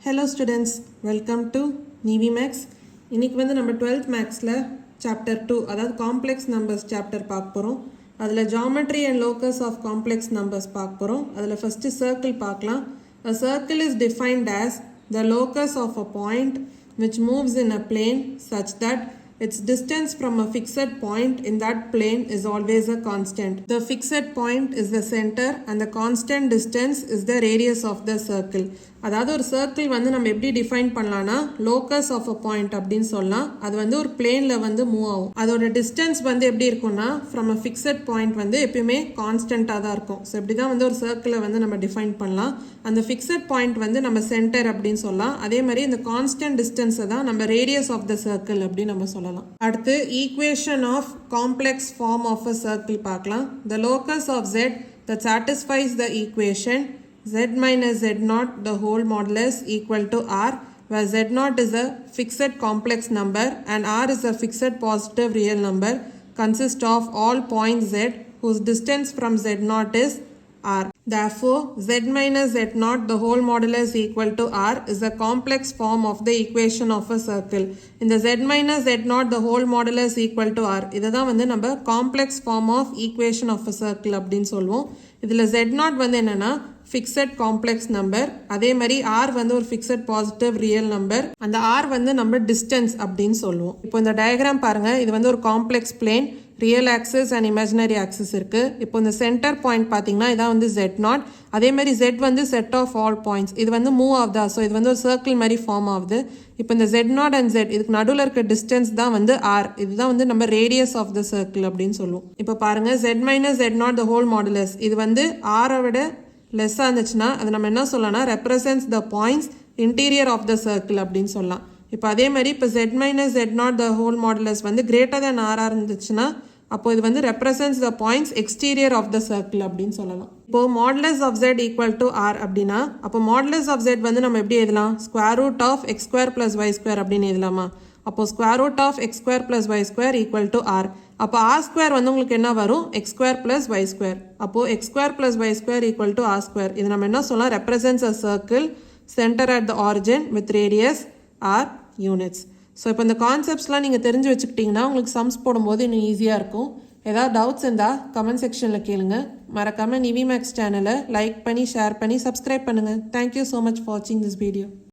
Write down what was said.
Hello students, welcome to NiveMaths. இன்னைக்கு வந்து நம்ம 12th Mathsல chapter 2 அதாவது complex numbers chapter பார்க்க போறோம். அதுல geometry and locus of complex numbers பார்க்க போறோம். அதுல first circle பார்க்கலாம். A circle is defined as the locus of a point which moves in a plane such that its distance from a fixed point in that plane is always a constant. The fixed point is the center and the constant distance is the radius of the circle. அதாவது ஒரு circle வந்து நம்ம எப்படி define பண்ணலாம்னா locus of a point அப்படின்னு சொல்லலாம். அது வந்து ஒரு பிளேன்ல வந்து மூவ் ஆகும். அதோட டிஸ்டன்ஸ் வந்து எப்படி இருக்கும்னா ஃப்ரம் அ ஃபிக்ஸட் பாயிண்ட் வந்து எப்பயுமே கான்ஸ்டன்ட்டாக தான் இருக்கும். ஸோ இப்படி தான் வந்து ஒரு சர்க்கிளை வந்து நம்ம டிஃபைன் பண்ணலாம். அந்த ஃபிக்ஸட் பாயிண்ட் வந்து நம்ம சென்டர் அப்படின்னு சொல்லலாம். அதே மாதிரி இந்த கான்ஸ்டன்ட் டிஸ்டன்ஸை தான் நம்ம ரேடியஸ் ஆஃப் த சர்க்கிள் அப்படின்னு நம்ம சொல்லலாம். அடுத்து equation of complex form of a circle பார்க்கலாம். The locus of z that satisfies the equation z minus z0 the whole modulus equal to r, where z0 is a fixed complex number and r is a fixed positive real number, consists of all points z whose distance from z0 is r. Therefore, z minus z0 the whole modulus equal to r is a complex form of the equation of a circle. In the z minus z0 the whole modulus equal to r, இதுதான் வந்து நம்ம complex form of equation of a circle அப்படின்னு சொல்லுவோம். இதில் z0 வந்து என்னன்னா fixed complex number, அதே மாதிரி ஆர் வந்து ஒரு ஃபிக்ஸட் பாசிட்டிவ் ரியல் நம்பர். அந்த ஆர் வந்து நம்ம டிஸ்டன்ஸ் அப்படின்னு சொல்லுவோம். இப்போ இந்த டயக்ராம் பாருங்க, இது வந்து ஒரு complex plane, real axis and imaginary axis இருக்கு. இப்போ இந்த சென்டர் பாயிண்ட் பார்த்தீங்கன்னா இதான் வந்து z0. அதே மாதிரி z வந்து செட் ஆஃப் ஆல் பாயிண்ட்ஸ், இது வந்து மூவ் ஆகுதா, ஸோ இது வந்து ஒரு சர்க்கிள் மாதிரி ஃபார்ம் ஆகுது. இப்போ இந்த z0 அண்ட் z இதுக்கு நடுவில் இருக்க டிஸ்டன்ஸ் தான் வந்து ஆர், இதுதான் வந்து நம்ம ரேடியஸ் ஆஃப் த சர்க்கிள் அப்படின்னு சொல்லுவோம். இப்போ பாருங்க z minus z0 the whole modulus, இது வந்து ஆரை விட லெஸ்ஸாக இருந்துச்சுன்னா அது நம்ம என்ன சொல்லலாம்னா represents the points interior of the circle அப்படின்னு சொல்லலாம். இப்போ அதே மாதிரி இப்போ z minus z0 the whole modulus வந்து கிரேட்டர் தேன் ஆராக இருந்துச்சுன்னா அப்போ இது வந்து represents the points exterior of the circle அப்படின்னு சொல்லலாம். இப்போ modulus of z equal to R அப்படின்னா அப்போ மாடுலஸ் ஆஃப் z வந்து நம்ம எப்படி எழுதலாம், square root of X square plus Y square அப்படின்னு எழுதலாமா. அப்போ square root of X square plus Y square equal to r. அப்போ ஆர் ஸ்கொயர் வந்து உங்களுக்கு என்ன வரும், x square plus Y square. அப்போ x square plus Y square equal to r square. இது நம்ம என்ன சொல்லலாம், represents a circle centre at the origin with radius r units. So இப்போ இந்த கான்செப்ட்ஸ்லாம் நீங்கள் தெரிஞ்சு வச்சுக்கிட்டிங்கன்னா உங்களுக்கு சம்ஸ் போடும்போது இன்னும் ஈஸியாக இருக்கும். ஏதாவது டவுட்ஸ் இருந்தால் கமெண்ட் செக்ஷனில் கேளுங்க. மறக்காமல் NiveMaths சேனலை லைக் பண்ணி ஷேர் பண்ணி சப்ஸ்கிரைப் பண்ணுங்கள். தேங்க்யூ ஸோ மச் ஃபார் வாட்சிங் திஸ் வீடியோ.